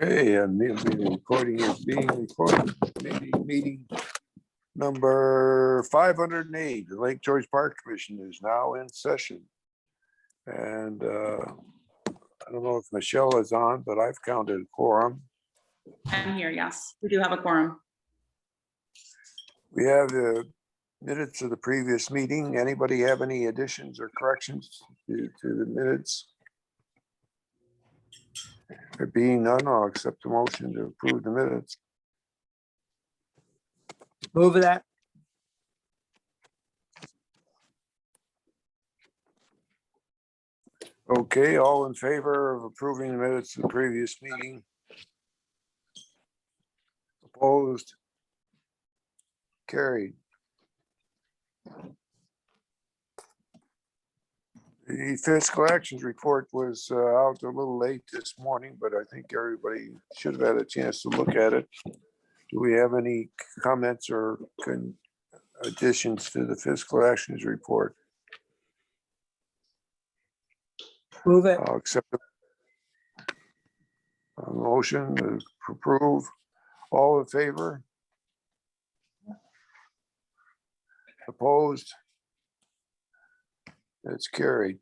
Okay, and the recording is being recorded. Meeting number 508, the Lake George Park Commission is now in session. And I don't know if Michelle is on, but I've counted a quorum. I'm here, yes. We do have a quorum. We have the minutes of the previous meeting. Anybody have any additions or corrections to the minutes? There being none, I'll accept the motion to approve the minutes. Move that. Okay, all in favor of approving the minutes of the previous meeting? Opposed? Carried. The fiscal actions report was out a little late this morning, but I think everybody should have had a chance to look at it. Do we have any comments or additions to the fiscal actions report? Move it. I'll accept a motion to approve. All in favor? Opposed? It's carried.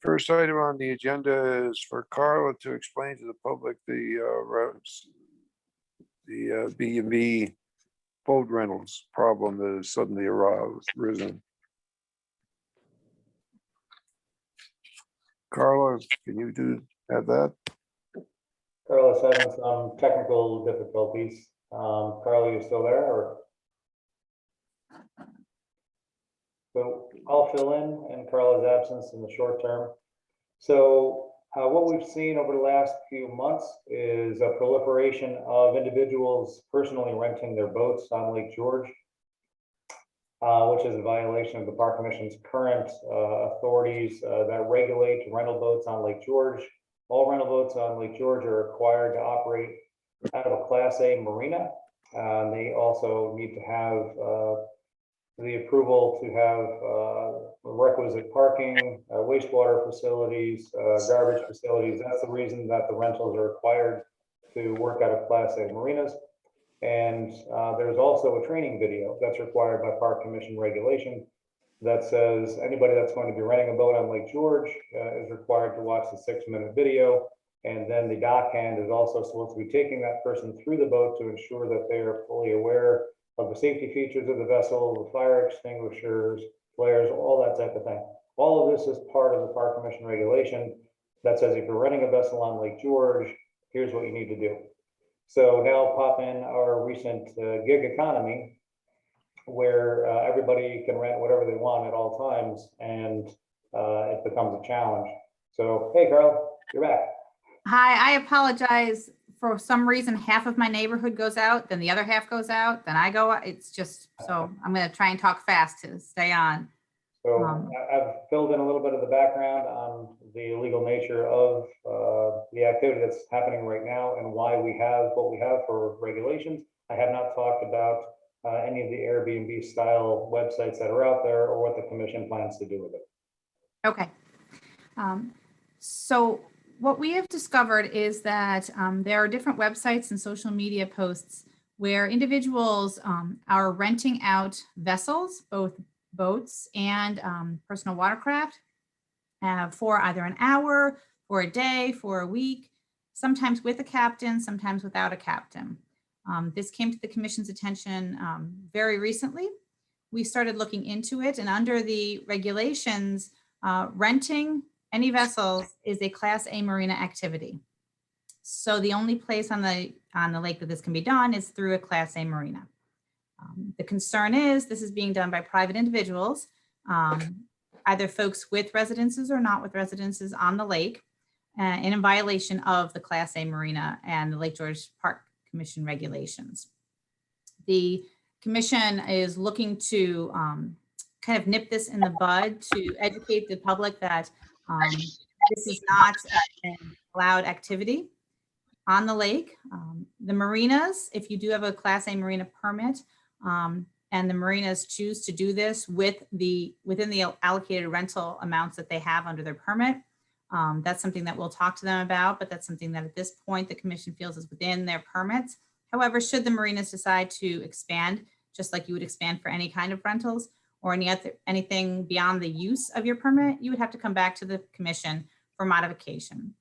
First item on the agenda is for Carla to explain to the public the B&B boat rentals problem that has suddenly arisen. Carla, can you have that? Carla's having some technical difficulties. Carla, you still there? Or? So I'll fill in Carla's absence in the short term. So what we've seen over the last few months is a proliferation of individuals personally renting their boats on Lake George, which is a violation of the Park Commission's current authorities that regulate rental boats on Lake George. All rental boats on Lake George are required to operate out of a Class A marina. They also need to have the approval to have requisite parking, wastewater facilities, garbage facilities. That's the reason that the rentals are required to work out of Class A marinas. And there's also a training video that's required by Park Commission regulation that says anybody that's going to be renting a boat on Lake George is required to watch the 6-minute video. And then the dock hand is also supposed to be taking that person through the boat to ensure that they are fully aware of the safety features of the vessel, the fire extinguishers, flares, all that type of thing. All of this is part of the Park Commission regulation that says if you're renting a vessel on Lake George, here's what you need to do. So now pop in our recent gig economy where everybody can rent whatever they want at all times, and it becomes a challenge. So, hey, Carl, you're back. Hi, I apologize. For some reason, half of my neighborhood goes out, then the other half goes out, then I go out. It's just, so I'm going to try and talk fast to stay on. So I've filled in a little bit of the background on the illegal nature of the activity that's happening right now and why we have what we have for regulations. I have not talked about any of the Airbnb style websites that are out there or what the commission plans to do with it. Okay. So what we have discovered is that there are different websites and social media posts where individuals are renting out vessels, both boats and personal watercraft for either an hour, for a day, for a week, sometimes with a captain, sometimes without a captain. This came to the Commission's attention very recently. We started looking into it, and under the regulations, renting any vessels is a Class A marina activity. So the only place on the lake that this can be done is through a Class A marina. The concern is this is being done by private individuals, either folks with residences or not with residences on the lake, and in violation of the Class A marina and the Lake George Park Commission regulations. The Commission is looking to kind of nip this in the bud to educate the public that this is not an allowed activity on the lake. The marinas, if you do have a Class A marina permit, and the marinas choose to do this within the allocated rental amounts that they have under their permit, That's something that we'll talk to them about, but that's something that at this point, the commission feels is within their permits. However, should the marinas decide to expand, just like you would expand for any kind of rentals or anything beyond the use of your permit, you would have to come back to the commission for modification.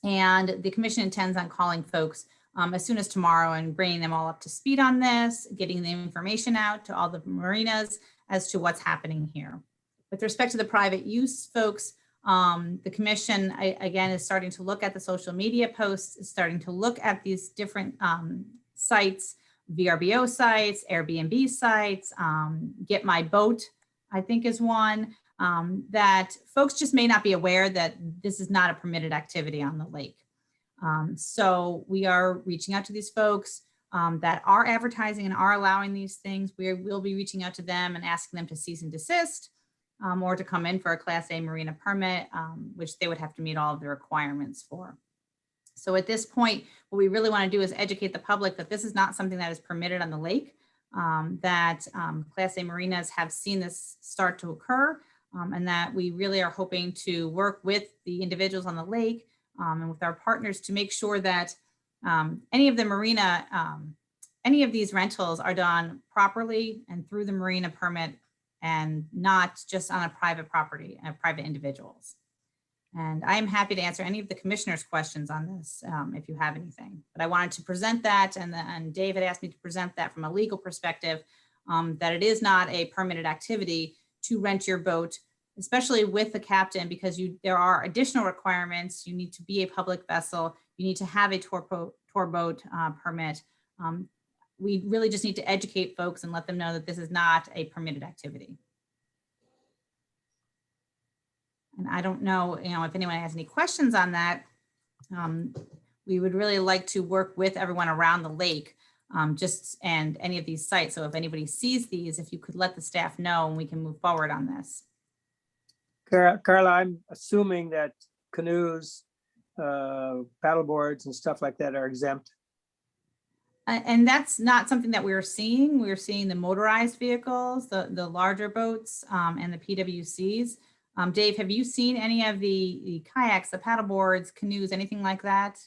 And the commission intends on calling folks as soon as tomorrow and bringing them all up to speed on this, getting the information out to all the marinas as to what's happening here. With respect to the private use folks, the commission, again, is starting to look at the social media posts, is starting to look at these different sites, VRBO sites, Airbnb sites, Get My Boat, I think is one, that folks just may not be aware that this is not a permitted activity on the lake. So we are reaching out to these folks that are advertising and are allowing these things. We will be reaching out to them and asking them to cease and desist or to come in for a Class A marina permit, which they would have to meet all of the requirements for. So at this point, what we really want to do is educate the public that this is not something that is permitted on the lake, that Class A marinas have seen this start to occur, and that we really are hoping to work with the individuals on the lake and with our partners to make sure that any of the marina, any of these rentals are done properly and through the marina permit and not just on a private property and private individuals. And I am happy to answer any of the commissioners' questions on this if you have anything. But I wanted to present that, and David asked me to present that from a legal perspective, that it is not a permitted activity to rent your boat, especially with the captain, because there are additional requirements. You need to be a public vessel. You need to have a tour boat permit. We really just need to educate folks and let them know that this is not a permitted activity. And I don't know, if anyone has any questions on that. We would really like to work with everyone around the lake, and any of these sites. So if anybody sees these, if you could let the staff know, and we can move forward on this. Carla, I'm assuming that canoes, paddle boards and stuff like that are exempt. And that's not something that we're seeing. We're seeing the motorized vehicles, the larger boats, and the PWCs. Dave, have you seen any of the kayaks, the paddle boards, canoes, anything like that?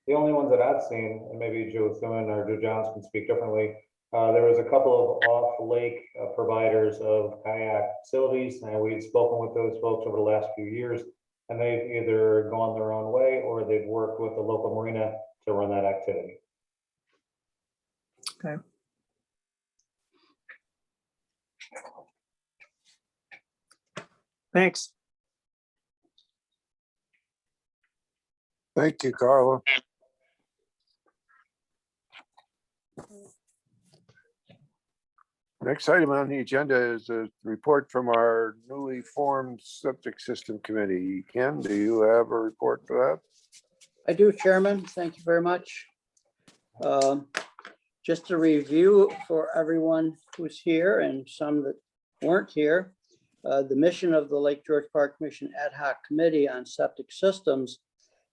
The only ones that I've seen, and maybe Joe Thune or Joe Johns can speak differently, there was a couple of off-lake providers of kayak facilities, and we've spoken with those folks over the last few years, and they've either gone their own way or they've worked with the local marina to run that activity. Okay. Thanks. Thank you, Carla. Next item on the agenda is a report from our newly formed septic system committee. Ken, do you have a report for I do, Chairman. Thank you very much. Just a review for everyone who's here and some that weren't here. The mission of the Lake George Park Commission Ad Hoc Committee on Septic Systems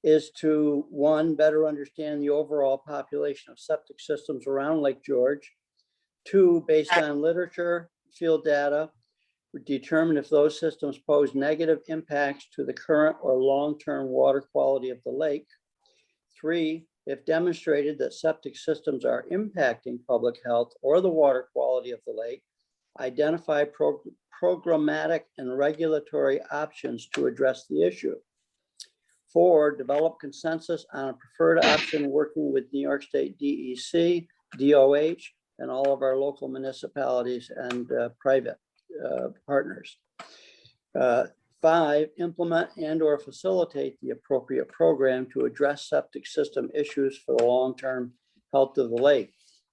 is to, one, better understand the overall population of septic systems around Lake George. Two, based on literature, field data, determine if those systems pose negative impacts to the current or long-term water quality of the lake. Three, if demonstrated that septic systems are impacting public health or the water quality of the lake, identify programmatic and regulatory options to address the issue. Four, develop consensus on a preferred option working with New York State DEC, DOH, and all of our local municipalities and private partners. Five, implement and or facilitate the appropriate program to address septic system issues for the long-term health of the lake.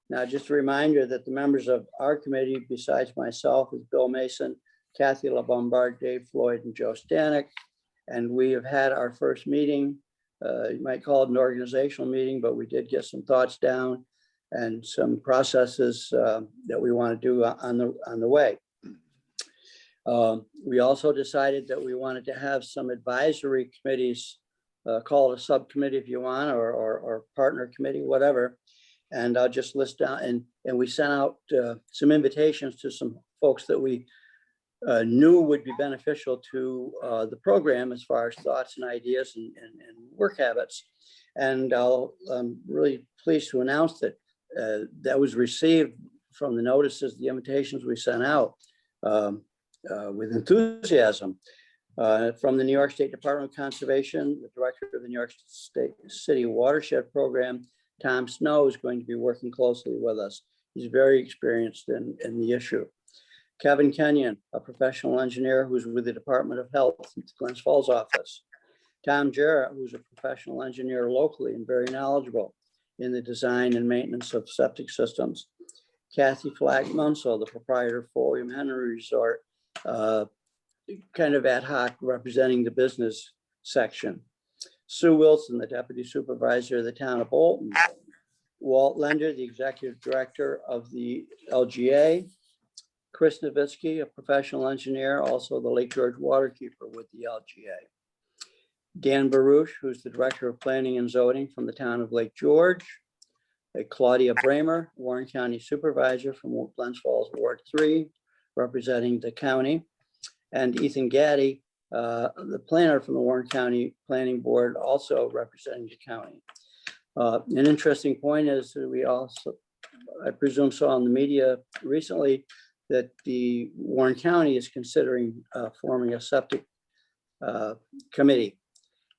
Now, just a reminder that the members of our committee, besides myself, is Bill Mason, Kathy LaBombard, Dave Floyd, and Joe Stanek. And we have had our first meeting. You might call it an organizational meeting, but we did get some thoughts down and some processes that we want to do on the way. We also decided that we wanted to have some advisory committees, call it a subcommittee if you want, or partner committee, whatever. And I'll just list down, and we sent out some invitations to some folks that we knew would be beneficial to the program as far as thoughts and ideas and work habits. And I'm really pleased to announce that that was received from the notices, the invitations we sent out with enthusiasm. From the New York State Department of Conservation, the director of the New York State City Watershed Program, Tom Snow, is going to be working closely with us. He's very experienced in the issue. Kevin Kenyon, a professional engineer who's with the Department of Health in the Glens Falls office. Tom Jarrett, who's a professional engineer locally and very knowledgeable in the design and maintenance of septic systems. Kathy Flack-Munsell, the proprietor of William Henry Resort, kind of ad hoc representing the business section. Sue Wilson, the deputy supervisor of the town of Bolton. Walt Lender, the executive director of the LGA. Chris Novitsky, a professional engineer, also the Lake George waterkeeper with the LGA. Dan Baruch, who's the director of planning and zoning from the town of Lake George. Claudia Bramer, Warren County supervisor from Glens Falls Ward 3, representing the county. And Ethan Gaddy, the planner from the Warren County Planning Board, also representing the county. An interesting point is that we also, I presume, saw in the media recently that the Warren County is considering forming a septic committee.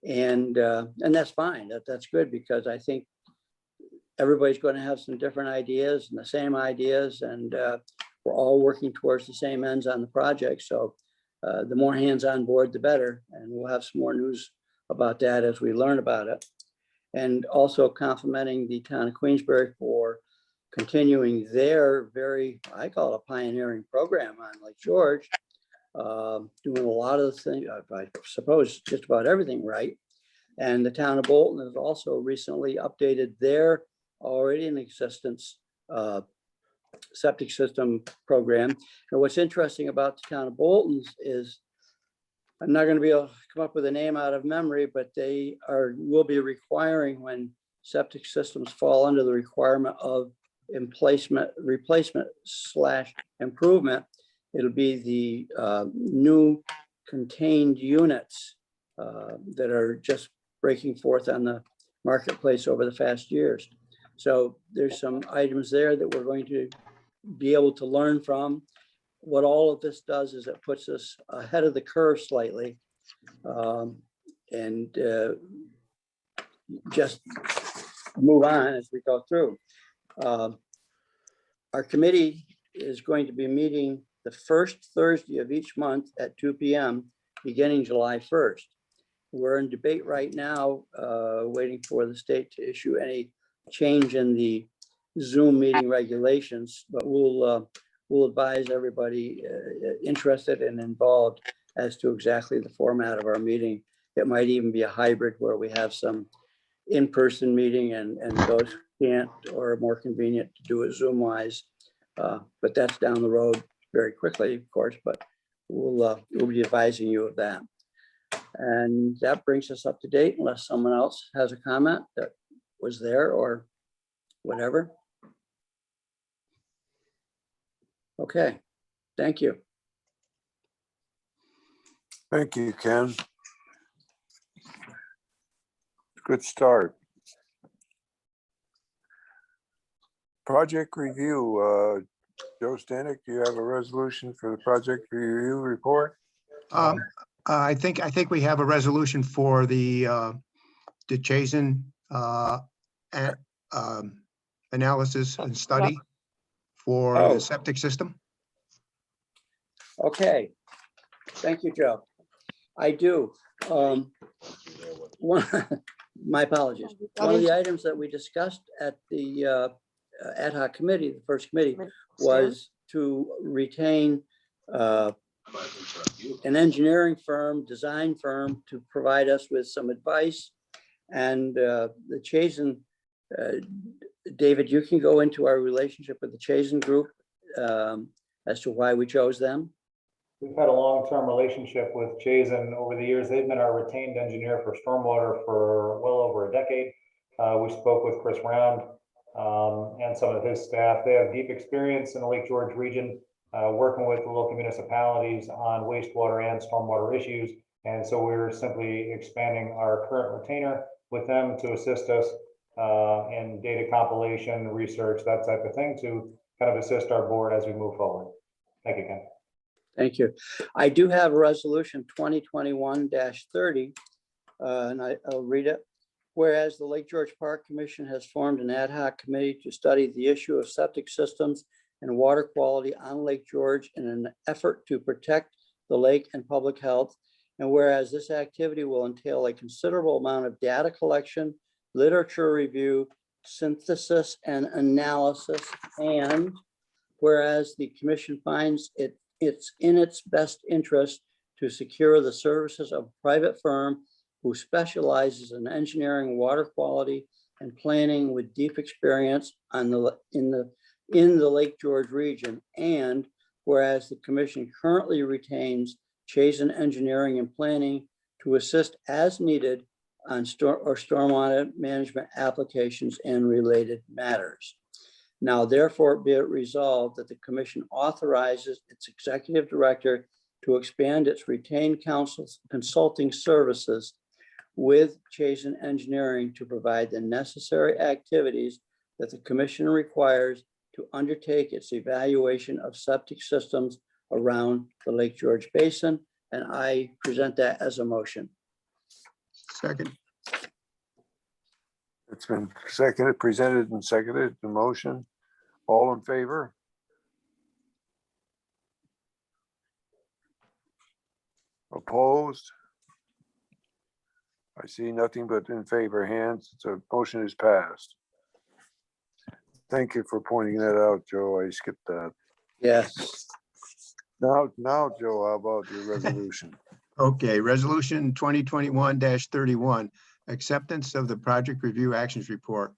And that's fine. That's good, because I think everybody's going to have some different ideas and the same ideas, and we're all working towards the same ends on the project. So the more hands on board, the better. And we'll have some more news about that as we learn about it. And also complimenting the town of Queensbury for continuing their very, I call it a pioneering program on Lake George, doing a lot of the things, I suppose just about everything right. And the town of Bolton has also recently updated their already in existence septic system program. And what's interesting about the town of Bolton is, I'm not going to be able to come up with a name out of memory, but they will be requiring, when septic systems fall under the requirement of replacement / improvement, it'll be the new contained units that are just breaking forth on the marketplace over the past years. So there's some items there that we're going to be able to learn from. What all of this does is it puts us ahead of the curve slightly, and just move on as we go through. Our committee is going to be meeting the first Thursday of each month at 2 p.m. beginning July 1st. We're in debate right now, waiting for the state to issue any change in the Zoom meeting regulations, but we'll advise everybody interested and involved as to exactly the format of our meeting. It might even be a hybrid where we have some in-person meeting and those who can't or are more convenient to do it Zoom-wise. But that's down the road very quickly, of course, but we'll be advising you of that. And that brings us up to date, unless someone else has a comment that was there or whatever. Okay, thank you. Thank you, Ken. Good start. Project review, Joe Stanek, do you have a resolution for the project review report? I think we have a resolution for the Chazen analysis and study for Oh. the septic system. Okay, thank you, Joe. I do. My apologies. One of the items that we discussed at the ad hoc committee, the first committee, was to retain an engineering firm, design firm, to provide us with some advice. And the Chazen, David, you can go into our relationship with the Chazen group as to why we chose them. We've had a long-term relationship with Chazen over the years. They've been our retained engineer for stormwater for well over a decade. We spoke with Chris Round and some of his staff. They have deep experience in the Lake George region. working with the local municipalities on wastewater and stormwater issues. And so we're simply expanding our current retainer with them to assist us in data compilation, research, that type of thing, to kind of assist our board as we move forward. Thank you, Ken. Thank you. I do have a resolution 2021-30, and I'll read it. Whereas the Lake George Park Commission has formed an ad hoc committee to study the issue of septic systems and water quality on Lake George in an effort to protect the lake and public health. And whereas this activity will entail a considerable amount of data collection, literature review, synthesis, and analysis. And whereas the commission finds it's in its best interest to secure the services of a private firm who specializes in engineering, water quality, and planning with deep experience in the Lake George region. And whereas the commission currently retains Chazen Engineering and Planning to assist as needed on stormwater management applications and related matters. Now, therefore, be it resolved that the commission authorizes its executive director to expand its retained counsel consulting services with Chazen Engineering to provide the necessary activities that the commission requires to undertake its evaluation of septic systems around the Lake George Basin. And I present that as a motion. Second. It's been seconded, presented and seconded, the motion. All in favor? Opposed? I see nothing but in favor hands. So motion is passed. Thank you for pointing that out, Joe. I skipped that. Yes. Now, Joe, how about your resolution? Okay, resolution 2021-31, acceptance of the project review actions report.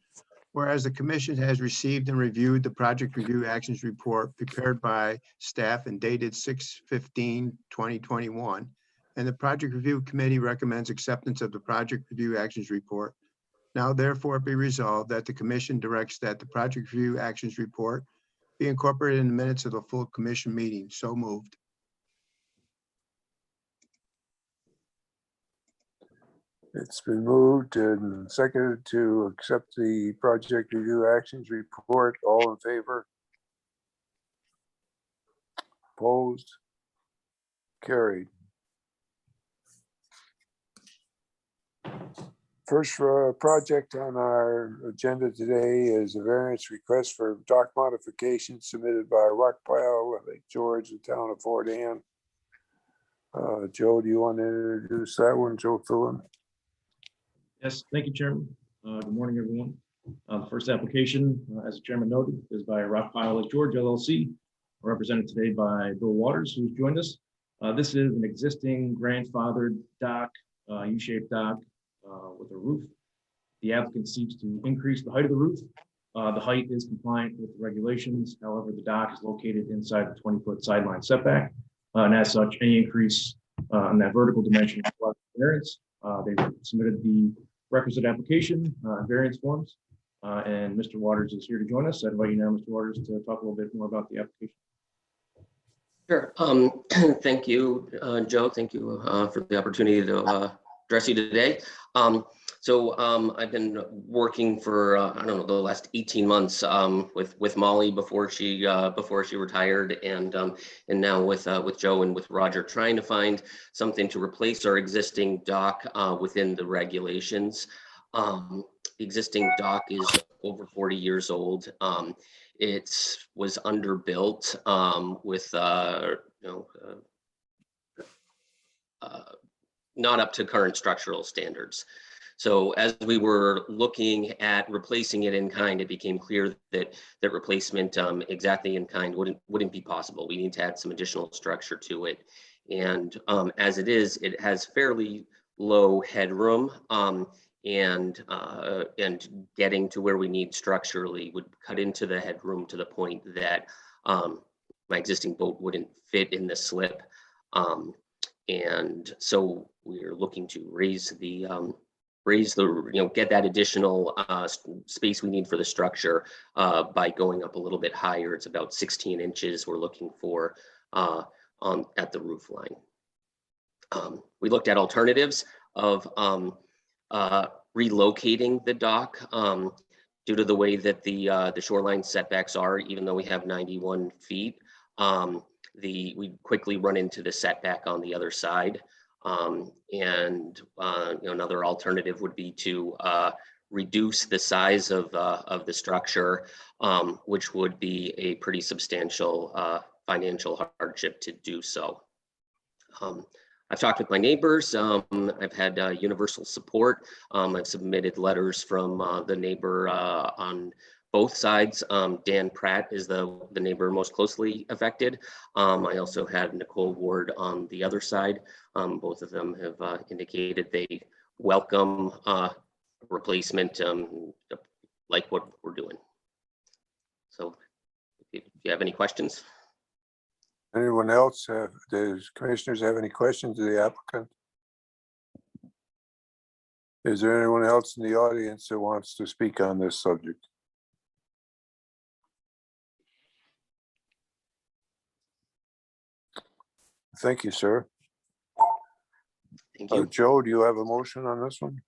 Whereas the commission has received and reviewed the project review actions report prepared by staff and dated 6/15/2021, and the project review committee recommends acceptance of the project review actions report. Now therefore be resolved that the commission directs that the project review actions report be incorporated in the minutes of the full commission meeting. So moved. It's been moved and seconded to accept the project review actions report. All in favor? Opposed? Carried. First project on our agenda today is a variance request for dock modification submitted by Rockpile, Lake George, the town of Fort Anne. Joe, do you want to introduce that one? Joe Philin? Yes, thank you, Chairman. Good morning, everyone. The first application, as the Chairman noted, is by Rockpile Lake George LLC, represented today by Bill Waters, who's joined us. This is an existing grandfathered dock, U-shaped dock with a roof. The applicant seeks to increase the height of the roof. The height is compliant with the regulations. However, the dock is located inside the 20-foot sideline setback. And as such, any increase in that vertical dimension requires variance. They submitted the requisite application variance forms, and Mr. Waters is here to join us. I invite you now, Mr. Waters, to talk a little bit more about the application. Sure. Thank you, Joe. Thank you for the opportunity to address you today. I've been working for I don't know, the last 18 months with Molly before she retired, and now with Joe and with Roger, trying to find something to replace our existing dock within the regulations. The existing dock is over 40 years old. It was underbuilt with not up to current structural standards. So as we were looking at replacing it in kind, it became clear that replacement exactly in kind wouldn't be possible. We need to add some additional structure to it. And as it is, it has fairly low headroom, and getting to where we need structurally would cut into the headroom to the point that my existing boat wouldn't fit in the slip. And so we're looking to raise the raise the, get that additional space we need for the structure by going up a little bit higher. It's about 16 inches we're looking for at the roof line. We looked at alternatives of relocating the dock due to the way that the shoreline setbacks are. Even though we have 91 feet, we quickly run into the setback on the other side. Another alternative would be to reduce the size of the structure, which would be a pretty substantial financial hardship to do so. I've talked with my neighbors. I've had universal support. I've submitted letters from the neighbor on both sides. Dan Pratt is the neighbor most closely affected. I also had Nicole Ward on the other side. Both of them have indicated they welcome replacement, like what we're doing. So if you have any questions. Anyone else does commissioners have any questions of the applicant? Is there anyone else in the audience that wants to speak on this subject? Thank you, sir. Thank you. Joe, do you have a motion on this one?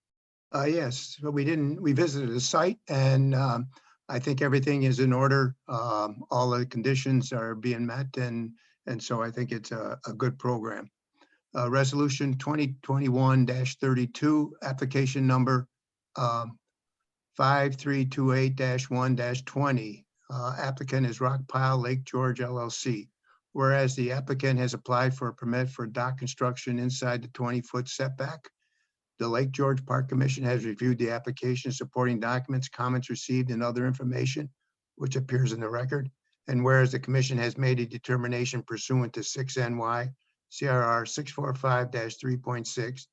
Yes, but we visited the site, and I think everything is in order. All the conditions are being met, and so I think it's a good program. Resolution 2021-32, application number 5328-1-20. Applicant is Rockpile Lake George LLC. Whereas the applicant has applied for a permit for dock construction inside the 20-foot setback. The Lake George Park Commission has reviewed the application, supporting documents, comments received, and other information, which appears in the record. And whereas the commission has made a determination pursuant to 6 NY CRR 645-3.6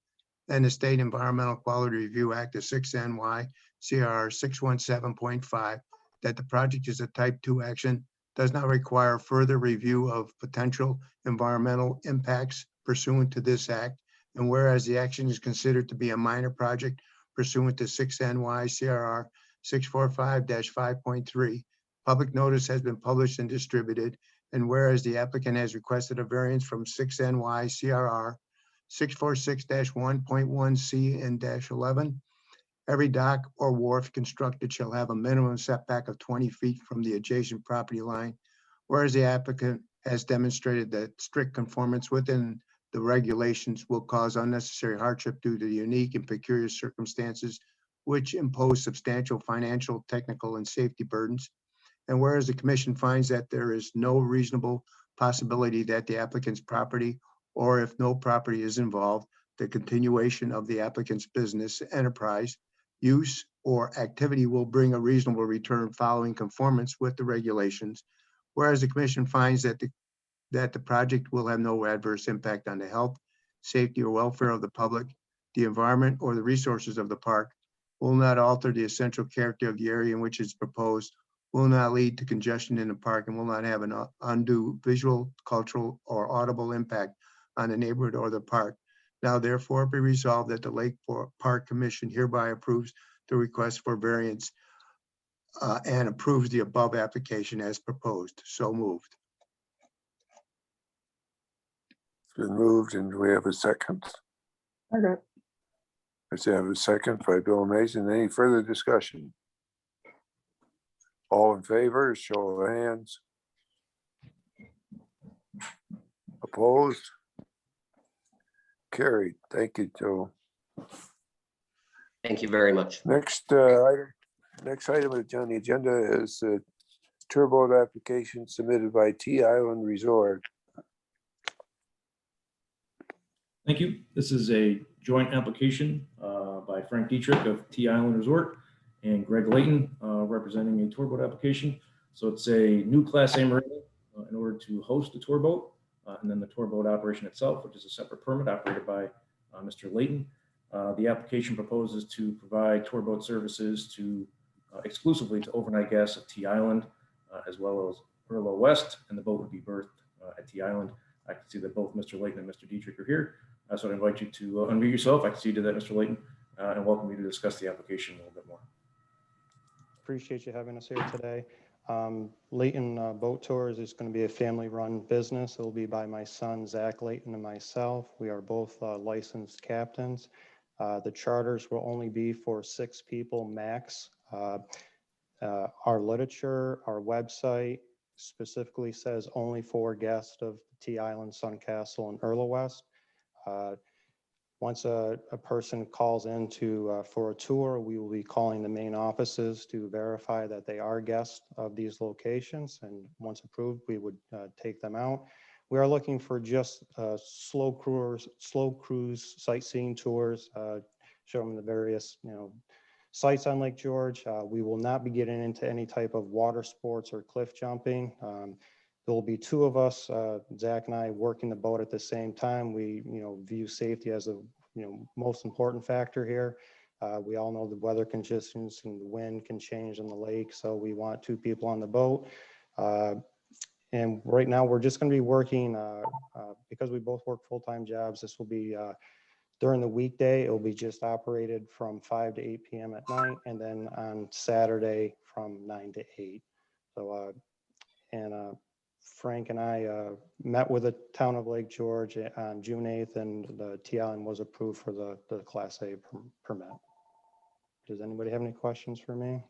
and the State Environmental Quality Review Act of 6 NY CRR 617.5 that the project is a type 2 action, does not require further review of potential environmental impacts pursuant to this act. And whereas the action is considered to be a minor project pursuant to 6 NY CRR 645-5.3, public notice has been published and distributed. And whereas the applicant has requested a variance from 6 NY CRR 646-1.1C and -11, every dock or wharf constructed shall have a minimum setback of 20 feet from the adjacent property line. Whereas the applicant has demonstrated that strict conformance within the regulations will cause unnecessary hardship due to the unique and peculiar circumstances which impose substantial financial, technical, and safety burdens. And whereas the commission finds that there is no reasonable possibility that the applicant's property, or if no property is involved, the continuation of the applicant's business, enterprise, use, or activity will bring a reasonable return following conformance with the regulations. Whereas the commission finds that the project will have no adverse impact on the health, safety, or welfare of the public, the environment, or the resources of the park, will not alter the essential character of the area in which it's proposed, will not lead to congestion in the park, and will not have an undue visual, cultural, or audible impact on the neighborhood or the park. Now therefore be resolved that the Lake Park Commission hereby approves the request for variance and approves the above application as proposed. So moved. It's been moved, and we have a second. Okay. Let's have a second by Bill Mason. Any further discussion? All in favor, show of hands. Opposed? Carried. Thank you, Joe. Thank you very much. Next item on the agenda is a turboat application submitted by T Island Resort. Thank you. This is a joint application by Frank Dietrich of T Island Resort and Greg Layton representing a tour boat application. So it's a new Class A marina in order to host a tour boat, and then the tour boat operation itself, which is a separate permit operated by Mr. Layton. The application proposes to provide tour boat services to exclusively to overnight guests at T Island, as well as Perlo West, and the boat would be berthed at T Island. I can see that both Mr. Layton and Mr. Dietrich are here. So I invite you to unmute yourself. I can see to that, Mr. Layton. and welcome you to discuss the application a little bit more. Appreciate you having us here today. Layton Boat Tours is going to be a family-run business. It will be by my son, Zach Layton, and myself. We are both licensed captains. The charters will only be for 6 people max. Our literature, our website specifically says only for guests of Tea Island, Sun Castle, and Erla West. Once a person calls in for a tour, we will be calling the main offices to verify that they are guests of these locations. And once approved, we would take them out. We are looking for just slow cruise sightseeing tours, show them the various, sites on Lake George. We will not be getting into any type of water sports or cliff jumping. There will be 2 of us, Zach and I, working the boat at the same time. We, view safety as the, most important factor here. We all know the weather conditions and the wind can change in the lake, so we want 2 people on the boat. And right now, we're just going to be working because we both work full-time jobs. This will be during the weekday. It will be just operated from 5 to 8 p.m. at night, and then on Saturday from 9 to 8. So, Frank and I met with the town of Lake George on June 8th, and the Tea Island was approved for the Class A permit. Does anybody have any questions for me?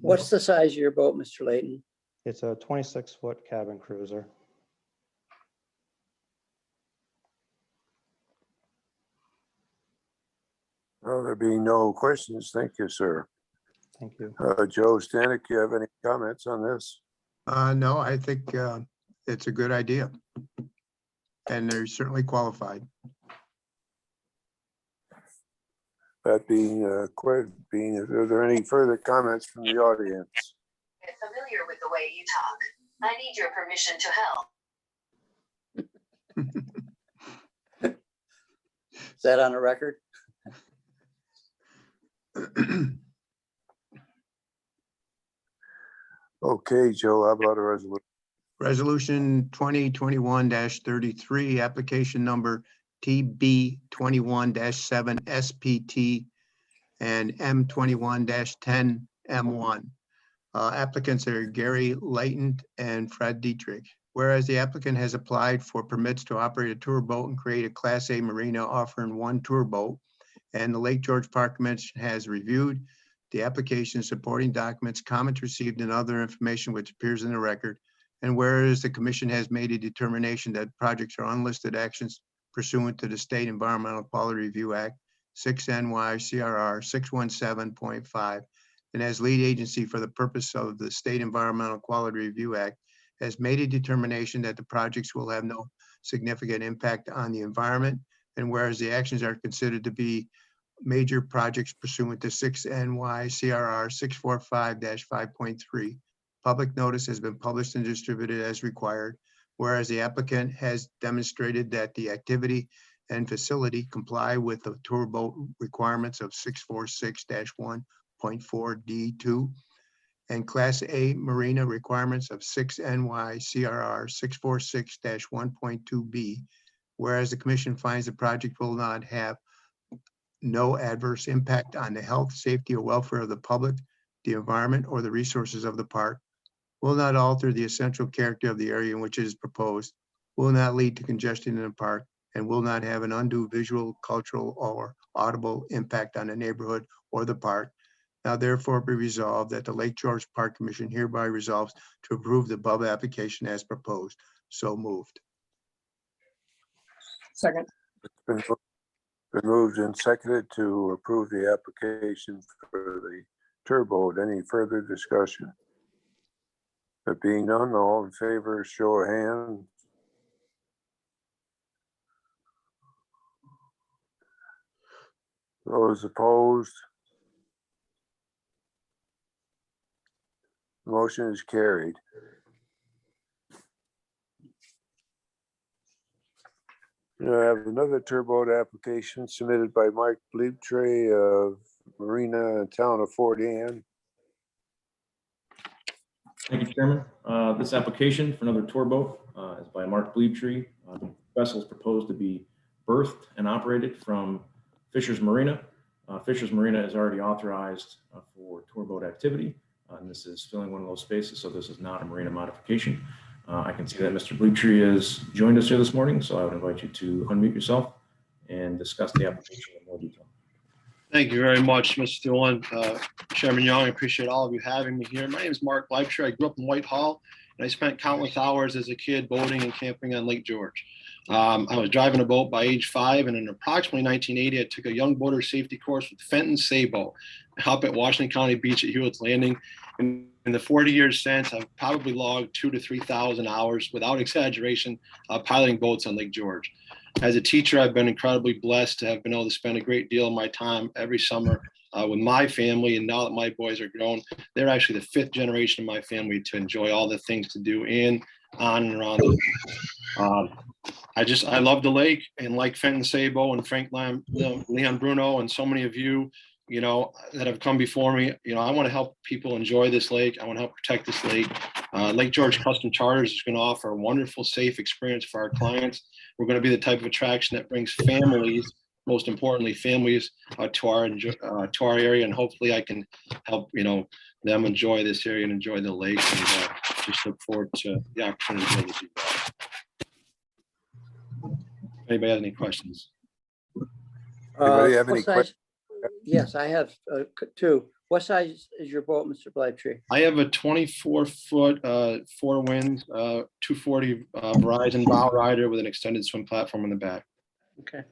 What's the size of your boat, Mr. Layton? It's a 26-foot cabin cruiser. Well, there being no questions, thank you, sir. Thank you. Joe Stanek, you have any comments on this? No, I think it's a good idea. And they're certainly qualified. That being, are there any further comments from the audience? Get familiar with the way you talk. I need your permission to help. Is that on the record? Okay, Joe, how about a resolution? Resolution 2021-33, application number TB 21-7 SPT and M21-10 M1. Applicants are Gary Layton and Fred Dietrich. Whereas the applicant has applied for permits to operate a tour boat and create a Class A marina offering 1 tour boat, and the Lake George Park Commission has reviewed the application, supporting documents, comments received, and other information which appears in the record. And whereas the commission has made a determination that projects are unlisted actions pursuant to the State Environmental Quality Review Act, 6 NYCRR 617.5, and as lead agency for the purpose of the State Environmental Quality Review Act, has made a determination that the projects will have no significant impact on the environment. And whereas the actions are considered to be major projects pursuant to 6 NYCRR 645-5.3, public notice has been published and distributed as required. Whereas the applicant has demonstrated that the activity and facility comply with the tour boat requirements of 646-1.4D2 and Class A marina requirements of 6 NYCRR 646-1.2B. Whereas the commission finds the project will not have no adverse impact on the health, safety, or welfare of the public, the environment, or the resources of the park, will not alter the essential character of the area in which it is proposed, will not lead to congestion in the park, and will not have an undue visual, cultural, or audible impact on the neighborhood or the park. Now therefore be resolved that the Lake George Park Commission hereby resolves to approve the above application as proposed. So moved. Second. Been moved and seconded to approve the application for the turboat. Any further discussion? There being none, all in favor, show of hands. Those opposed? Motion is carried. I have another turboat application submitted by Mike Bleeptree of Marina and Town of Fort Anne. Thank you, Chairman. This application for another tour boat is by Mark Bleeptree. The vessel is proposed to be berthed and operated from Fisher's Marina. Fisher's Marina is already authorized for tour boat activity. And this is filling one of those spaces, so this is not a marina modification. I can see that Mr. Bleaktree has joined us here this morning, so I would invite you to unmute yourself and discuss the application in more detail. Thank you very much, Mr. Thulin. Chairman Young, I appreciate all of you having me here. My name is Mark Bleaktree. I grew up in Whitehall, and I spent countless hours as a kid boating and camping on Lake George. I was driving a boat by age 5, and in approximately 1980, I took a young boater safety course with Fenton Sabo up at Washington County Beach at Hewitt's Landing. And in the 40 years since, I've probably logged 2,000 to 3,000 hours, without exaggeration, piloting boats on Lake George. As a teacher, I've been incredibly blessed to have been able to spend a great deal of my time every summer with my family. And now that my boys are grown, they're actually the 5th generation of my family to enjoy all the things to do in, on, and around the lake. I love the lake, and like Fenton Sabo and Frank Leon Bruno and so many of you, that have come before me, I want to help people enjoy this lake. I want to help protect this lake. Lake George Custom Charters is going to offer a wonderful, safe experience for our clients. We're going to be the type of attraction that brings families, most importantly, families to our area, and hopefully I can help them enjoy this area and enjoy the lake. And just look forward to the opportunity to do that. Anybody have any questions? Anybody have any What size- questions? Yes, I have 2. What size is your boat, Mr. Bleaktree? I have a 24-foot 4 winds 240 Verizon bow rider with an extended swim platform in the back. Okay.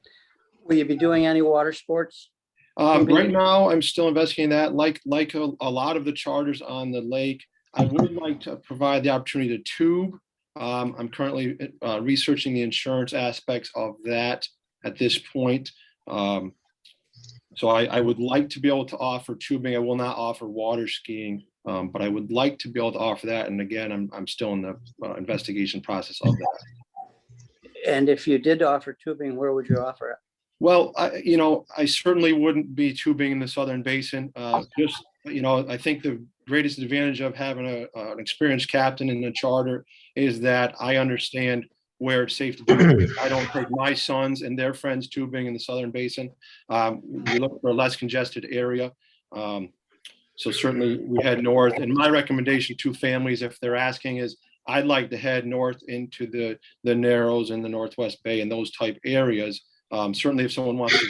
Will you be doing any water sports? Right now, I'm still investigating that. Like a lot of the charters on the lake, I would like to provide the opportunity to tube. I'm currently researching the insurance aspects of that at this point. So I would like to be able to offer tubing. I will not offer water skiing, but I would like to be able to offer that. And again, I'm still in the investigation process of that. And if you did offer tubing, where would you offer it? Well, I certainly wouldn't be tubing in the Southern Basin. I think the greatest advantage of having an experienced captain in the charter is that I understand where it's safe to do. I don't take my sons and their friends tubing in the Southern Basin. We look for a less congested area. So certainly we head north. And my recommendation to families, if they're asking, is I'd like to head north into the Narrows and the Northwest Bay and those type areas. Certainly if someone wants to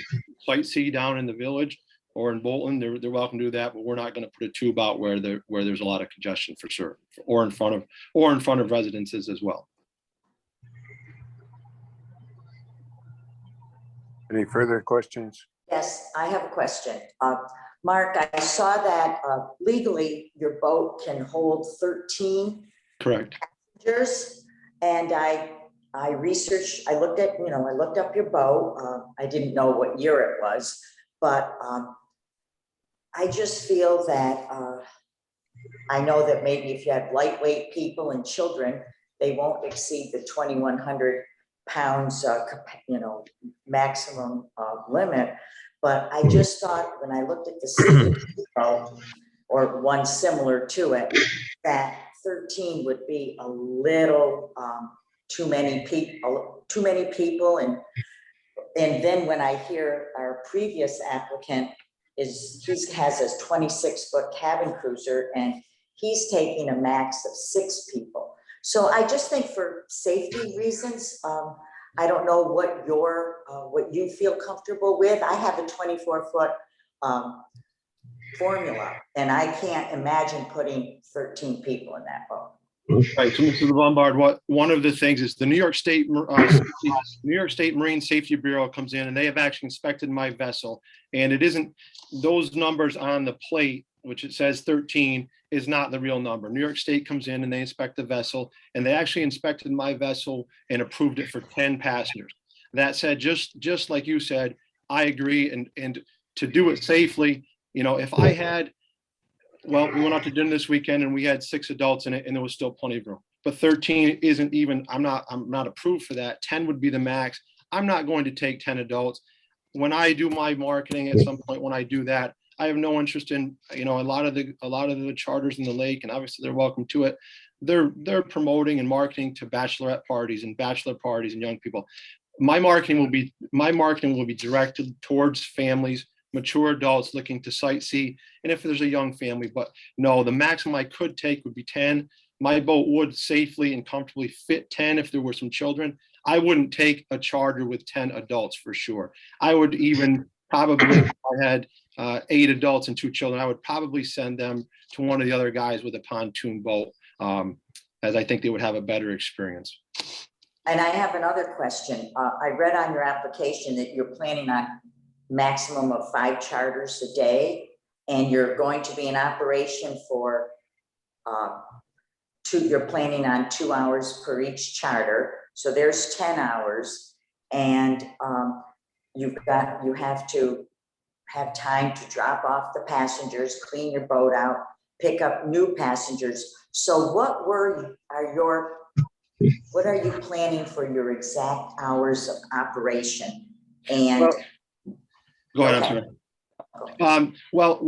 sightsee down in the village or in Bolton, they're welcome to do that, but we're not going to put a tube out where there's a lot of congestion for sure, or in front of residences as well. Any further questions? Yes, I have a question. Mark, I saw that legally your boat can hold 13 Correct. passengers. And I researched, I looked up your boat. I didn't know what year it was, but I just feel that I know that maybe if you have lightweight people and children, they won't exceed the 2,100 pounds, maximum limit. But I just thought when I looked at the city or one similar to it, that 13 would be a little too many people. And then when I hear our previous applicant he has his 26-foot cabin cruiser and he's taking a max of 6 people. So I just think for safety reasons, I don't know what you feel comfortable with. I have a 24-foot formula, and I can't imagine putting 13 people in that boat. Right, so Mr. Lombard, one of the things is the New York State Marine Safety Bureau comes in and they have actually inspected my vessel, and it isn't those numbers on the plate, which it says 13, is not the real number. New York State comes in and they inspect the vessel, and they actually inspected my vessel and approved it for 10 passengers. That said, just like you said, I agree, and to do it safely, if I had, well, we went out to dinner this weekend and we had 6 adults in it and there was still plenty of room. But 13 isn't even, I'm not approved for that. 10 would be the max. I'm not going to take 10 adults. When I do my marketing at some point, when I do that, I have no interest in, a lot of the charters in the lake, and obviously they're welcome to it. They're promoting and marketing to bachelorette parties and bachelor parties and young people. my marketing will be directed towards families, mature adults looking to sightsee, and if there's a young family. But no, the maximum I could take would be 10. My boat would safely and comfortably fit 10 if there were some children. I wouldn't take a charter with 10 adults for sure. I would even probably, if I had 8 adults and 2 children, I would probably send them to one of the other guys with a pontoon boat, as I think they would have a better experience. And I have another question. I read on your application that you're planning on maximum of 5 charters a day, and you're going to be in operation for you're planning on 2 hours per each charter. So there's 10 hours, and you have to have time to drop off the passengers, clean your boat out, pick up new passengers. So what are you planning for your exact hours of operation? And go ahead, okay. I'm sorry. Well,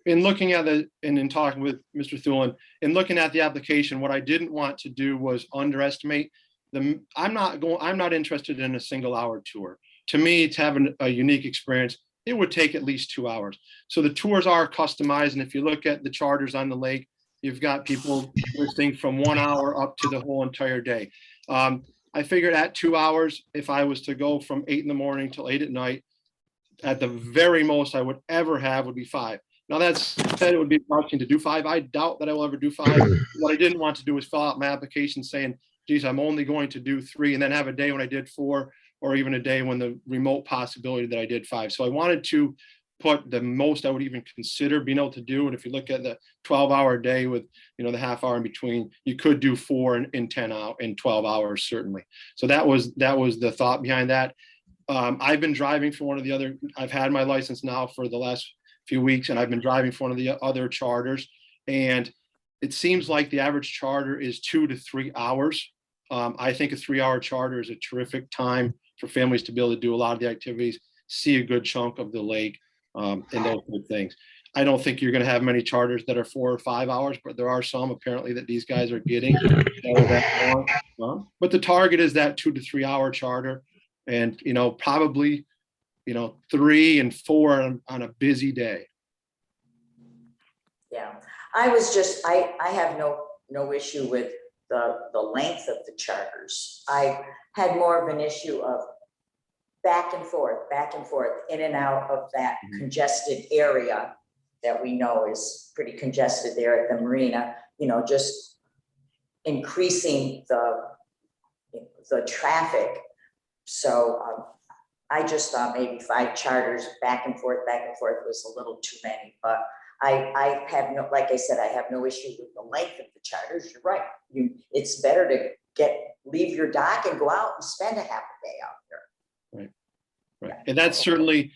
in looking at and in talking with Mr. Thulin, in looking at the application, what I didn't want to do was underestimate I'm not interested in a single hour tour. To me, to have a unique experience, it would take at least 2 hours. So the tours are customized. And if you look at the charters on the lake, you've got people listing from 1 hour up to the whole entire day. I figured at 2 hours, if I was to go from 8 in the morning till 8 at night, at the very most I would ever have would be 5. Now that said, it would be rushing to do 5. I doubt that I will ever do 5. What I didn't want to do was fill out my application saying, geez, I'm only going to do 3, and then have a day when I did 4, or even a day when the remote possibility that I did 5. So I wanted to put the most I would even consider being able to do. And if you look at the 12-hour day with, the half hour in between, you could do 4 in 12 hours, certainly. So that was the thought behind that. I've been driving for I've had my license now for the last few weeks, and I've been driving for one of the other charters. And it seems like the average charter is 2 to 3 hours. I think a 3-hour charter is a terrific time for families to be able to do a lot of the activities, see a good chunk of the lake, and those good things. I don't think you're going to have many charters that are 4 or 5 hours, but there are some apparently that these guys are getting. But the target is that 2 to 3 hour charter, and probably 3 and 4 on a busy day. Yeah, I have no issue with the length of the charters. I had more of an issue of back and forth, in and out of that congested area that we know is pretty congested there at the marina, just increasing the traffic. So I just thought maybe 5 charters back and forth was a little too many, but I have like I said, I have no issue with the length of the charters. You're right. It's better to leave your dock and go out and spend a half a day out there. Right. And that's certainly,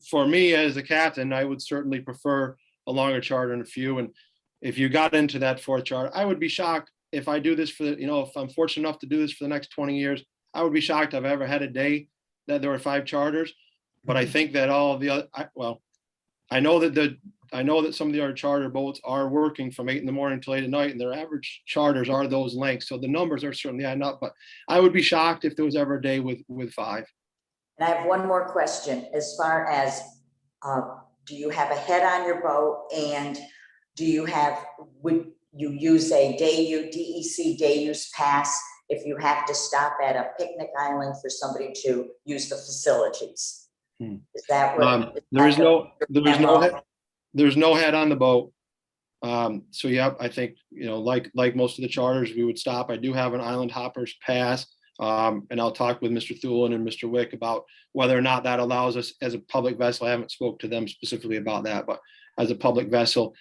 for me as a captain, I would certainly prefer a longer charter and a few. And if you got into that 4th charter, I would be shocked if I do this if I'm fortunate enough to do this for the next 20 years, I would be shocked if I've ever had a day that there were 5 charters. But I think that all of the other, I know that some of the other charter boats are working from 8 in the morning till 8 at night, and their average charters are those lengths. So the numbers are certainly adding up, but I would be shocked if there was ever a day with 5. And I have one more question. As far as, do you have a head on your boat, and would you use a DEC day use pass if you have to stop at a picnic island for somebody to use the facilities? Is that what? There's no head on the boat. So yeah, I think, like most of the charters, we would stop. I do have an island hoppers pass. And I'll talk with Mr. Thulin and Mr. Wick about whether or not that allows us as a public vessel. I haven't spoke to them specifically about that, but as a public vessel,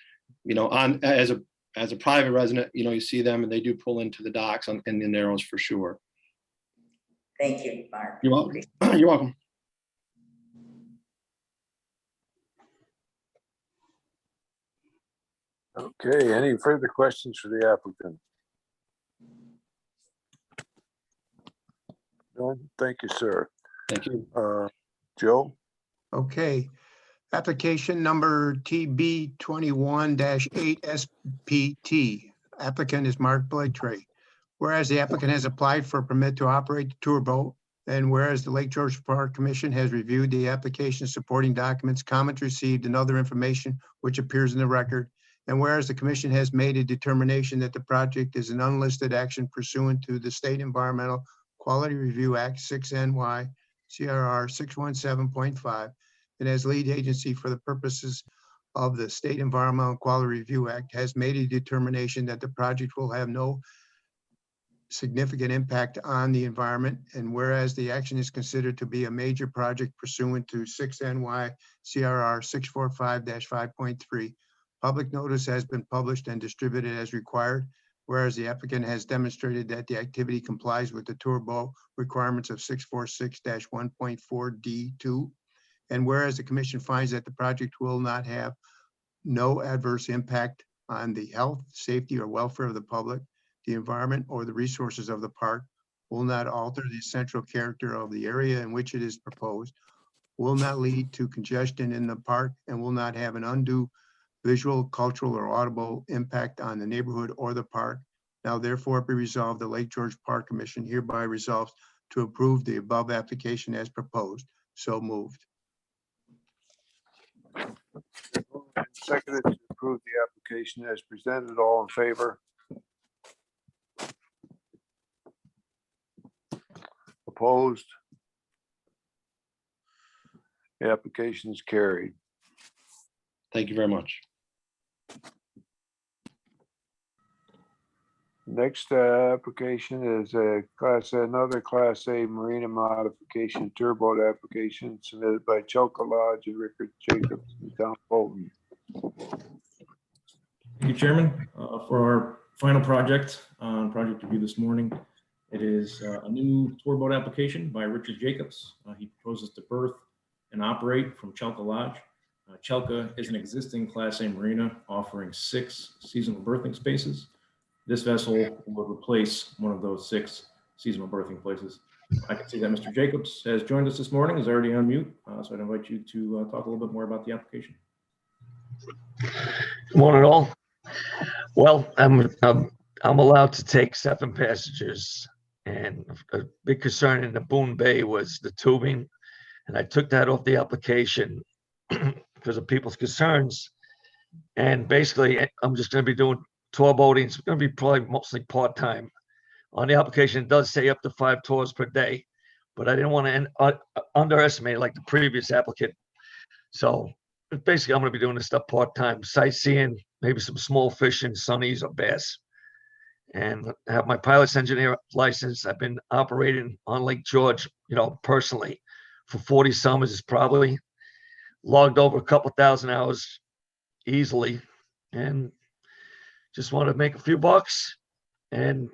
as a private resident, you see them and they do pull into the docks in the narrows for sure. Thank you, Mark. You're welcome. You're welcome. Okay, any further questions for the applicant? No, thank you, sir. Thank you. Joe? Okay. Application number TB 21-8 SPT. Applicant is Mark Blaketree. Whereas the applicant has applied for a permit to operate the tour boat And whereas the Lake George Park Commission has reviewed the application, supporting documents, comments received, and other information which appears in the record. And whereas the commission has made a determination that the project is an unlisted action pursuant to the State Environmental Quality Review Act 6 NY CRR 617.5, and as lead agency for the purposes of the State Environmental Quality Review Act, has made a determination that the project will have no significant impact on the environment. And whereas the action is considered to be a major project pursuant to 6 NY CRR 645-5.3, public notice has been published and distributed as required. Whereas the applicant has demonstrated that the activity complies with the turbo requirements of 646-1.4 D2. And whereas the commission finds that the project will not have no adverse impact on the health, safety, or welfare of the public, the environment, or the resources of the park, will not alter the essential character of the area in which it is proposed, will not lead to congestion in the park, and will not have an undue visual, cultural, or audible impact on the neighborhood or the park. Now therefore be resolved, the Lake George Park Commission hereby resolves to approve the above application as proposed. So moved. Seconded to approve the application as presented. All in favor? Opposed? The application is carried. Thank you very much. Next application is another Class A marina modification turboat application submitted by Chelka Lodge and Richard Jacobs in Town Fulton. Thank you, Chairman. For our final project on project review this morning, it is a new tour boat application by Richard Jacobs. He proposes to berth and operate from Chelka Lodge. Chelka is an existing Class A marina offering 6 seasonal berthing spaces. This vessel will replace one of those 6 seasonal berthing places. I can see that Mr. Jacobs has joined us this morning, is already on mute. So I'd invite you to talk a little bit more about the application. Good morning, all. Well, I'm allowed to take 7 passengers, and a big concern in the Boone Bay was the tubing, and I took that off the application because of people's concerns. And basically, I'm just going to be doing tour boating. It's going to be probably mostly part-time. On the application, it does say up to 5 tours per day, but I didn't want to underestimate like the previous applicant. So basically, I'm going to be doing this stuff part-time, sightseeing, maybe some small fishing, sunnies or bass. And I have my pilot's engineer license. I've been operating on Lake George, personally for 40 summers. It's probably logged over a couple thousand hours easily, and just want to make a few bucks and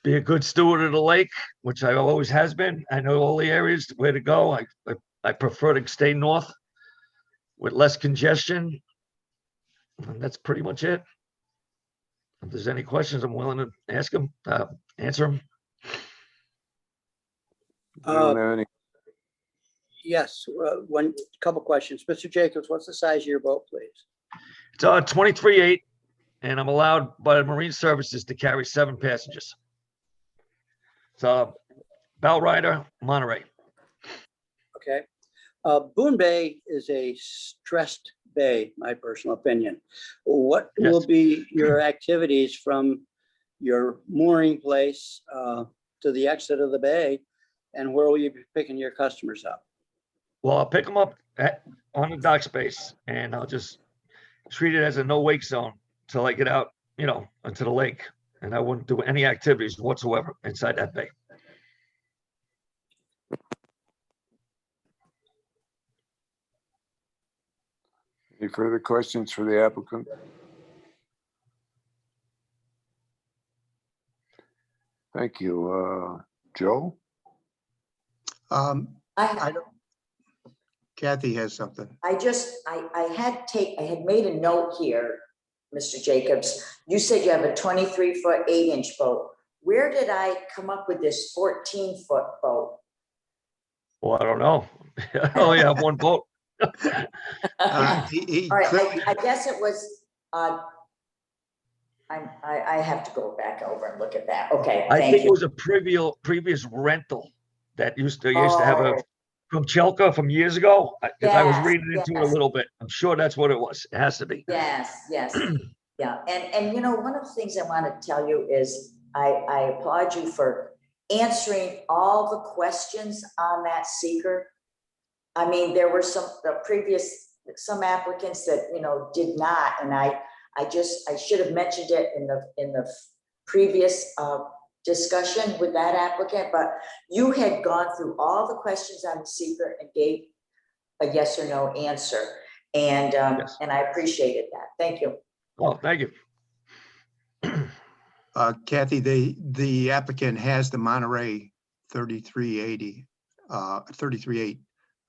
be a good steward of the lake, which I always has been. I know all the areas where to go. I prefer to stay north with less congestion. And that's pretty much it. If there's any questions, I'm willing to ask them, answer them. Yes, one couple questions. Mr. Jacobs, what's the size of your boat, please? It's 23.8, and I'm allowed by the Marine Services to carry 7 passengers. So, Bow Rider, Monterey. Okay. Boone Bay is a stressed bay, my personal opinion. What will be your activities from your mooring place to the exit of the bay, and where will you be picking your customers up? Well, I'll pick them up on the dock space, and I'll just treat it as a no-wake zone till I get out, into the lake. And I wouldn't do any activities whatsoever inside that bay. Any further questions for the applicant? Thank you. Joe? Kathy has something. I had made a note here, Mr. Jacobs. You said you have a 23-foot 8-inch boat. Where did I come up with this 14-foot boat? Well, I don't know. I only have one boat. All right, I guess it was I have to go back over and look at that. Okay, I thank think it you. was a previous rental that used to have a, Oh, from Chelka from years ago, because I was yes, reading into it a yes. little bit. I'm sure that's what it was. It has to be. Yes, yes. Yeah, and you know, one of the things I want to tell you is I applaud you for answering all the questions on that seeker. I mean, there were some applicants that, you know, did not, and I should have mentioned it in the previous discussion with that applicant, but you had gone through all the questions on the seeker and gave a yes or no answer. And Yes. and I appreciated that. Thank you. Well, thank you. Kathy, the applicant has the Monterey 3380, 33.8.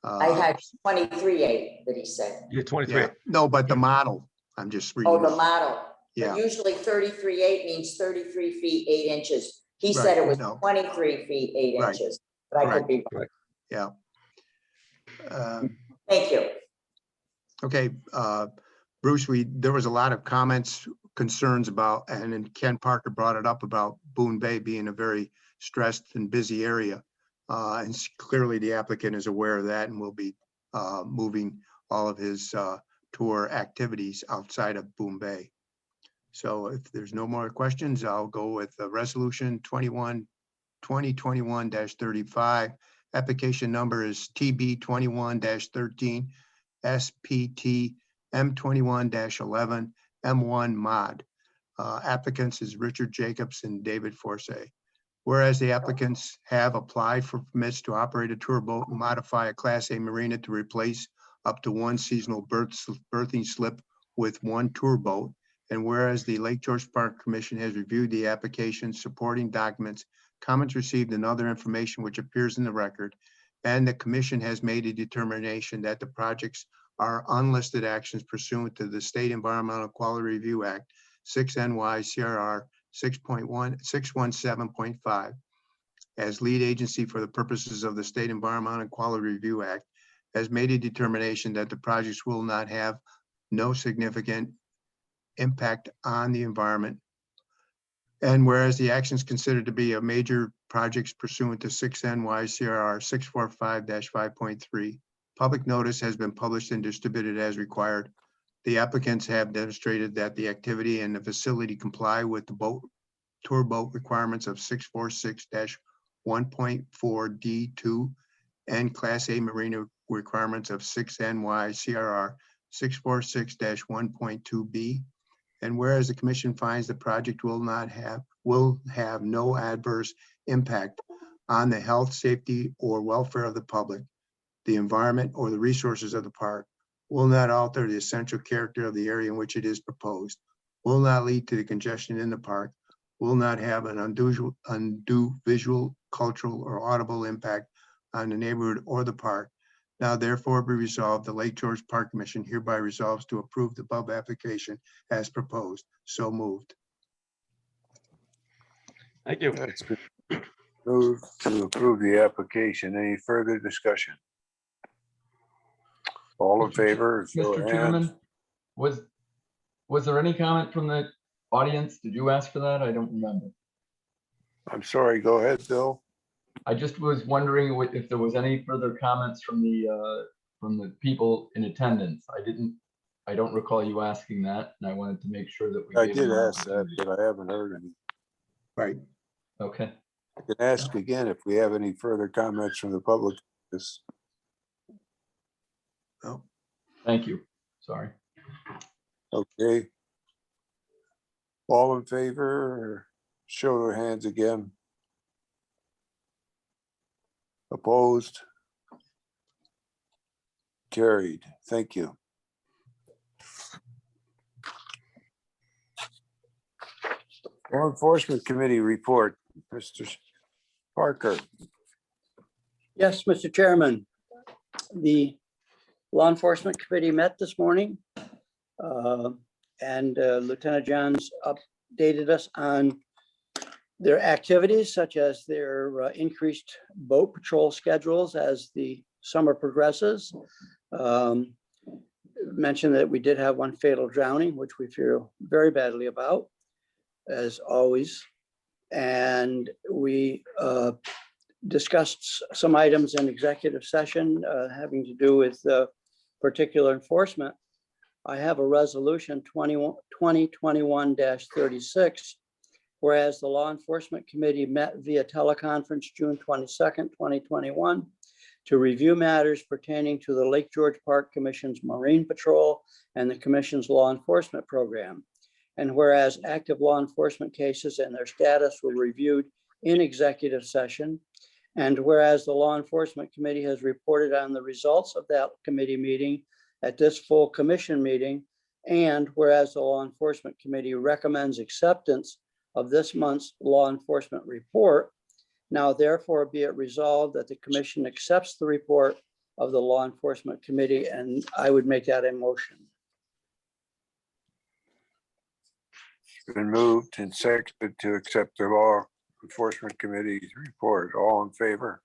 I had 23.8 that he said. You're 23. Yeah, no, but the model, I'm just reading. Oh, the model. Yeah. But usually 33.8 means 33 feet, 8 inches. He said it was 23 feet, 8 Right. inches, but I could be wrong. Yeah. Thank you. Okay, Bruce, there was a lot of comments, concerns about, and then Ken Parker brought it up about Boone Bay being a very stressed and busy area. And clearly the applicant is aware of that and will be moving all of his tour activities outside of Boone Bay. So if there's no more questions, I'll go with resolution 2021-35. Application number is TB 21-13 SPT M21-11 M1 mod. Applicants is Richard Jacobs and David Forsay. Whereas the applicants have applied for permits to operate a tour boat and modify a Class A marina to replace up to one seasonal berthing slip with one tour boat. And whereas the Lake George Park Commission has reviewed the application, supporting documents, comments received, and other information which appears in the record, and the commission has made a determination that the projects are unlisted actions pursuant to the State Environmental Quality Review Act, 6 NYCRR 617.5. As lead agency for the purposes of the State Environmental Quality Review Act, has made a determination that the projects will not have no significant impact on the environment. And whereas the actions considered to be a major projects pursuant to 6 NYCRR 645-5.3, public notice has been published and distributed as required. The applicants have demonstrated that the activity and the facility comply with the tour boat requirements of 646-1.4 D2 and Class A marina requirements of 6 NYCRR 646-1.2 B. And whereas the commission finds the project will have no adverse impact on the health, safety, or welfare of the public, the environment, or the resources of the park, will not alter the essential character of the area in which it is proposed, will not lead to the congestion in the park, will not have an undue visual, cultural, or audible impact on the neighborhood or the park. Now therefore be resolved, the Lake George Park Commission hereby resolves to approve the above application as proposed. So moved. Thank you. That's good. Move to approve the application. Any further discussion? All in favor? show of Mr. hands. Chairman, was there any comment from the audience? Did you ask for that? I don't remember. I'm sorry, go ahead, Bill. I just was wondering if there was any further comments from the people in attendance. I don't recall you asking that, and I wanted to make sure that we. I gave did them an ask that, opportunity. but I haven't heard any. Right. Okay. I can ask again if we have any further comments from the public. No. Thank you. Sorry. Okay. All in favor, show their hands again. Opposed? Carried. Thank you. Law Enforcement Committee report, Mr. Parker. Yes, Mr. Chairman. The Law Enforcement Committee met this morning, and Lieutenant Johns updated us on their activities, such as their increased boat patrol schedules as the summer progresses. Mentioned that we did have one fatal drowning, which we feel very badly about. as always. And we discussed some items in executive session having to do with particular enforcement. I have a resolution 2021-36, whereas the Law Enforcement Committee met via teleconference June 22nd, 2021, to review matters pertaining to the Lake George Park Commission's Marine Patrol and the Commission's law enforcement program. And whereas active law enforcement cases and their status were reviewed in executive session, and whereas the Law Enforcement Committee has reported on the results of that committee meeting at this full commission meeting, and whereas the Law Enforcement Committee recommends acceptance of this month's law enforcement report, now therefore be it resolved that the commission accepts the report of the Law Enforcement Committee, and I would make that a motion. It's been moved and seconded to accept the Law Enforcement Committee's report. All in favor?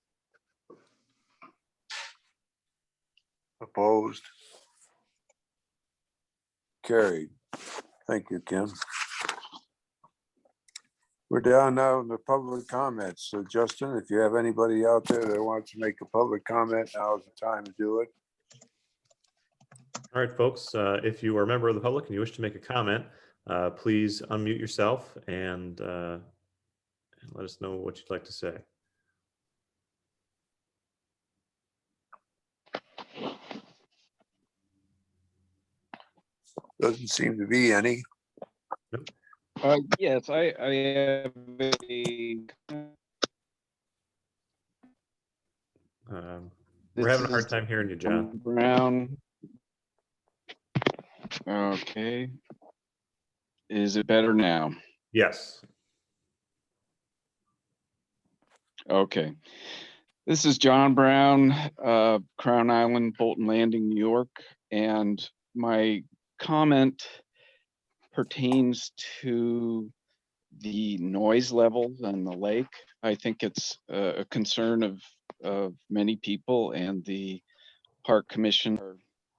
Opposed? Carried. Thank you, Kim. We're down now in the public comments. So Justin, if you have anybody out there that wants to make a public comment, now is the time to do it. All right, folks, if you are a member of the public and you wish to make a comment, please unmute yourself and let us know what you'd like to say. Doesn't seem to be any. Nope. Yes, I have a. We're having a hard time hearing you, John. Brown. Okay. Is it better now? Yes. Okay. This is John Brown, Crown Island, Bolton Landing, New York, and my comment pertains to the noise levels on the lake. I think it's a concern of many people, and the Park Commission are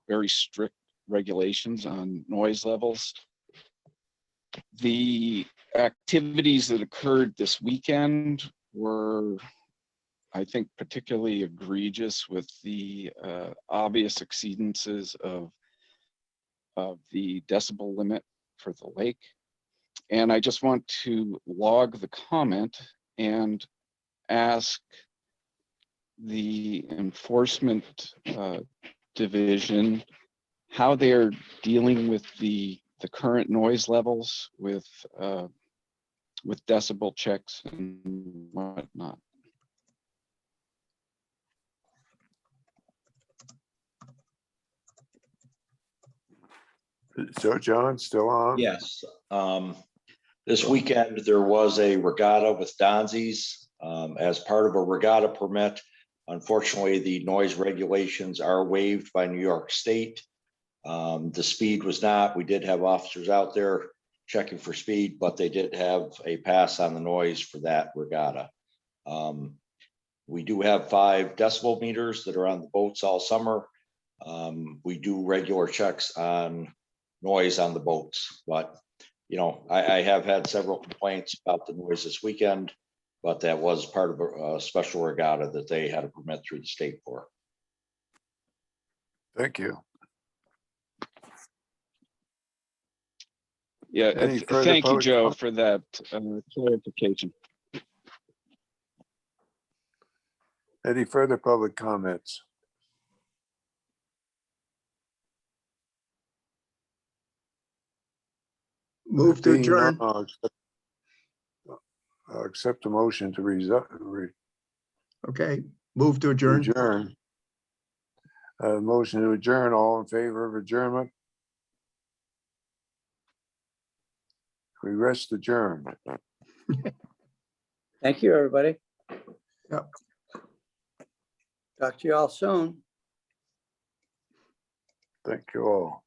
very strict regulations on noise levels. The activities that occurred this weekend were, I think, particularly egregious with the obvious exceedances of the decibel limit for the lake. And I just want to log the comment and ask the enforcement division how they're dealing with the current noise levels with decibel checks and whatnot. So John, still on? Yes. This weekend, there was a regatta with Donzi's. As part of a regatta permit, unfortunately, the noise regulations are waived by New York State. The speed was not. We did have officers out there checking for speed, but they did have a pass on the noise for that regatta. We do have 5 decibel meters that are on the boats all summer. We do regular checks on noise on the boats, but you know, I have had several complaints about the noise this weekend, but that was part of a special regatta that they had a permit through the state for. Thank you. Yeah, thank you, Joe, for that clarification. Any further public comments? Move to adjourn. Accept the motion to resume. Okay, move to adjourn. Motion to adjourn. All in favor of adjournment? We rest adjourned. Thank you, everybody. Yep. Talk to you all soon. Thank you all.